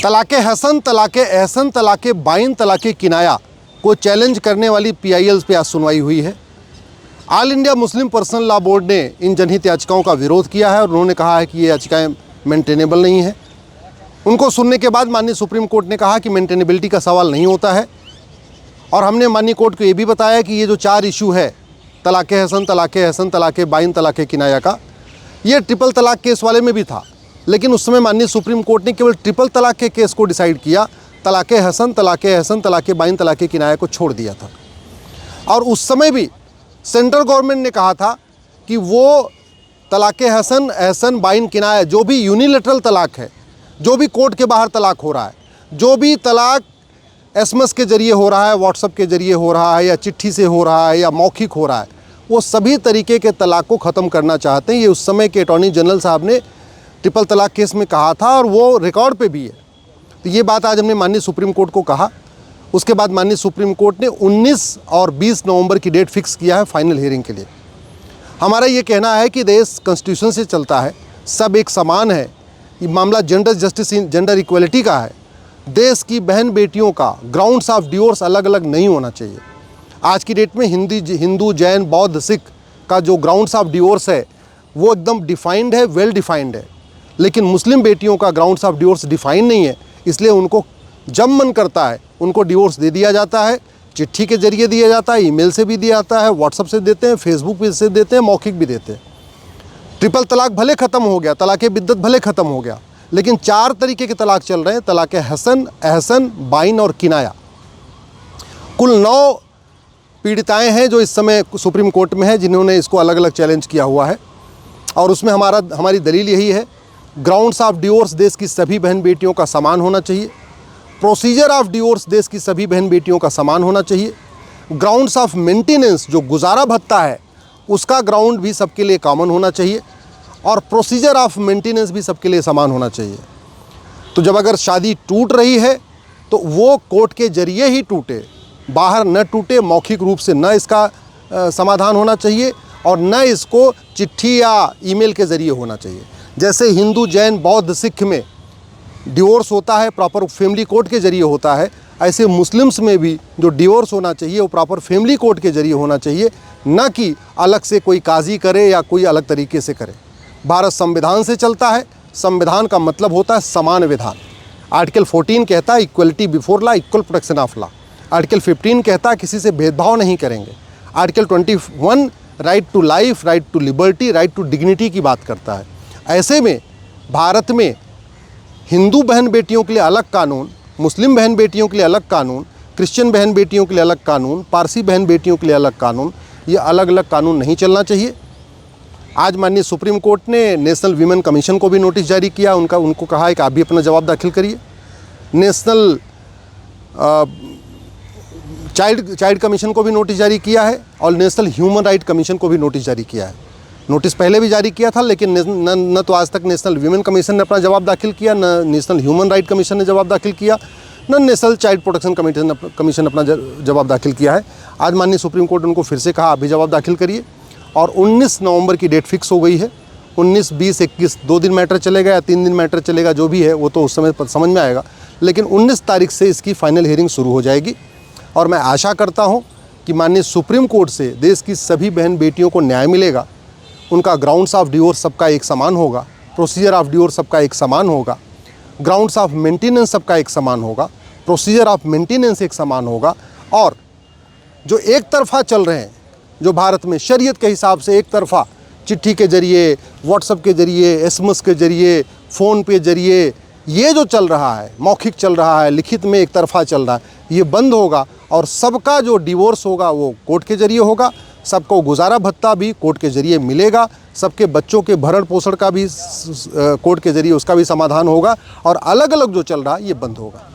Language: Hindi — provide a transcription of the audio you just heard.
तलाक़े हसन, तलाक़े एहसन, तलाक़े बाइन, तलाक़े किनाया को चैलेंज करने वाली PIL पे आज सुनवाई हुई है। All India Muslim personal law board ने इन जनहित याचिकाओं का विरोध किया है और उन्होंने कहा है कि ये याचिकाएं मेंटेनेबल नहीं है। उनको सुनने के बाद माननीय सुप्रीम कोर्ट ने कहा कि मेंटेनेबिलिटी का सवाल नहीं होता है और हमने माननीय कोर्ट को ये भी बताया कि ये जो 4 इशू है तलाक़े हसन, तलाक़े एहसन, तलाक़े बाइन, तलाक़े किनाया का, ये ट्रिपल तलाक़ केस वाले में भी था, लेकिन उस समय माननीय सुप्रीम कोर्ट ने केवल ट्रिपल तलाक़ के केस को डिसाइड किया, तलाक़े हसन, तलाक़े एहसन, तलाक़े बाइन, तलाक़े किनाया को छोड़ दिया था। और उस समय भी सेंट्रल गवर्नमेंट ने कहा था कि वो तलाक़े हसन, एहसन, बाइन, किनाया जो भी यूनिलेटरल तलाक़ है, जो भी कोर्ट के बाहर तलाक़ हो रहा है, जो भी तलाक़ SMS के ज़रिए हो रहा है, व्हाट्सएप के ज़रिए हो रहा है या चिट्ठी से हो रहा है या मौखिक हो रहा है, वो सभी तरीके के तलाक़ को ख़त्म करना चाहते हैं। ये उस समय के अटॉर्नी जनरल साहब ने ट्रिपल तलाक़ केस में कहा था और वो रिकॉर्ड पे भी है। तो ये बात आज हमने माननीय सुप्रीम कोर्ट को कहा। उसके बाद माननीय सुप्रीम कोर्ट ने 19 और 20 नवंबर की डेट फिक्स किया है फाइनल हियरिंग के लिए। हमारा ये कहना है कि देश कॉन्स्टिट्यूशन से चलता है, सब एक समान है। ये मामला जेंडर जस्टिस, जेंडर इक्वलिटी का है। देश की बहन बेटियों का ग्राउंड्स ऑफ डिवोर्स अलग अलग नहीं होना चाहिए। आज की डेट में हिंदू, जैन, बौद्ध, सिख का जो ग्राउंड्स ऑफ डिवोर्स है वो एकदम डिफाइंड है, वेल डिफाइंड है, लेकिन मुस्लिम बेटियों का ग्राउंड्स ऑफ डिवोर्स डिफाइंड नहीं है। इसलिए उनको जब मन करता है उनको डिवोर्स दे दिया जाता है, चिट्ठी के ज़रिए दिया जाता है, ईमेल से भी दिया जाता है, व्हाट्सएप से देते हैं, फेसबुक पे से देते हैं, मौखिक भी देते हैं। ट्रिपल तलाक़ भले ख़त्म हो गया, तलाक़े बिद्दत भले ख़त्म हो गया, लेकिन 4 तरीके के तलाक़ चल रहे हैं, तलाक़े हसन, एहसन, बाइन और किनाया। कुल 9 पीड़िताएं हैं जो इस समय सुप्रीम कोर्ट में है, जिन्होंने इसको अलग अलग चैलेंज किया हुआ है। और उसमें हमारी दलील यही है, ग्राउंड्स ऑफ डिवोर्स देश की सभी बहन बेटियों का समान होना चाहिए। प्रोसीजर ऑफ डिवोर्स देश की सभी बहन बेटियों का समान होना चाहिए। ग्राउंड्स ऑफ मेंटेनेंस जो गुजारा भत्ता है उसका ग्राउंड भी सबके लिए कॉमन होना चाहिए और प्रोसीजर ऑफ मेंटेनेंस भी सबके लिए समान होना चाहिए। तो जब अगर शादी टूट रही है तो वो कोर्ट के ज़रिए ही टूटे, बाहर न टूटे, मौखिक रूप से न इसका समाधान होना चाहिए और न इसको चिट्ठी या ईमेल के ज़रिए होना चाहिए। जैसे हिंदू, जैन, बौद्ध, सिख में डिवोर्स होता है प्रॉपर फैमिली कोर्ट के ज़रिए होता है, ऐसे मुस्लिम्स में भी जो डिवोर्स होना चाहिए वो प्रॉपर फैमिली कोर्ट के ज़रिए होना चाहिए, न कि अलग से कोई काजी करे या कोई अलग तरीके से करे। भारत संविधान से चलता है, संविधान का मतलब होता है समान विधान। आर्टिकल 14 कहता है equality before law, equal protection of law. Article 15 कहता है किसी से भेदभाव नहीं करेंगे। Article 21 right to life, right to liberty, right to dignity की बात करता है। ऐसे में भारत में हिंदू बहन बेटियों के लिए अलग कानून, मुस्लिम बहन बेटियों के लिए अलग कानून, क्रिश्चियन बहन बेटियों के लिए अलग कानून, पारसी बहन बेटियों के लिए अलग कानून, ये अलग अलग कानून नहीं चलना चाहिए। आज माननीय सुप्रीम कोर्ट ने नेशनल वीमेन कमीशन को भी नोटिस जारी किया। उनको कहा है कि आप भी अपना जवाब दाखिल करिए। नेशनल चाइल्ड कमीशन को भी नोटिस जारी किया है और नेशनल ह्यूमन राइट कमीशन को भी नोटिस जारी किया है। नोटिस पहले भी जारी किया था, लेकिन न तो आज तक नेशनल वीमेन कमीशन ने अपना जवाब दाखिल किया, न नेशनल ह्यूमन राइट कमीशन ने जवाब दाखिल किया, न नेशनल चाइल्ड प्रोटेक्शन कमीशन अपना जवाब दाखिल किया है। आज माननीय सुप्रीम कोर्ट ने उनको फिर से कहा आप भी जवाब दाखिल करिए और 19 नवंबर की डेट फिक्स हो गई है। 19, 20, 21 2 दिन मैटर चलेगा या 3 दिन मैटर चलेगा, जो भी है वो तो उस समय समझ में आएगा, लेकिन 19 तारीख से इसकी फाइनल हियरिंग शुरू हो जाएगी। और मैं आशा करता हूँ कि माननीय सुप्रीम कोर्ट से देश की सभी बहन बेटियों को न्याय मिलेगा। उनका ग्राउंड्स ऑफ डिवोर्स सबका एक समान होगा, प्रोसीजर ऑफ डिवोर्स सबका एक समान होगा, ग्राउंड्स ऑफ मेंटेनेंस सबका एक समान होगा, प्रोसीजर ऑफ मेंटेनेंस एक समान होगा। और जो एक तरफा चल रहे हैं, जो भारत में शरीयत के हिसाब से एक तरफा चिट्ठी के ज़रिए, व्हाट्सएप के ज़रिए, SMS के ज़रिए, फ़ोन पे ज़रिए ये जो चल रहा है, मौखिक चल रहा है, लिखित में एक तरफा चल रहा है, ये बंद होगा और सबका जो डिवोर्स होगा वो कोर्ट के ज़रिए होगा। सबको गुजारा भत्ता भी कोर्ट के ज़रिए मिलेगा, सबके बच्चों के भरण पोषण का भी कोर्ट के ज़रिए उसका भी समाधान होगा और अलग अलग जो चल रहा है ये बंद होगा।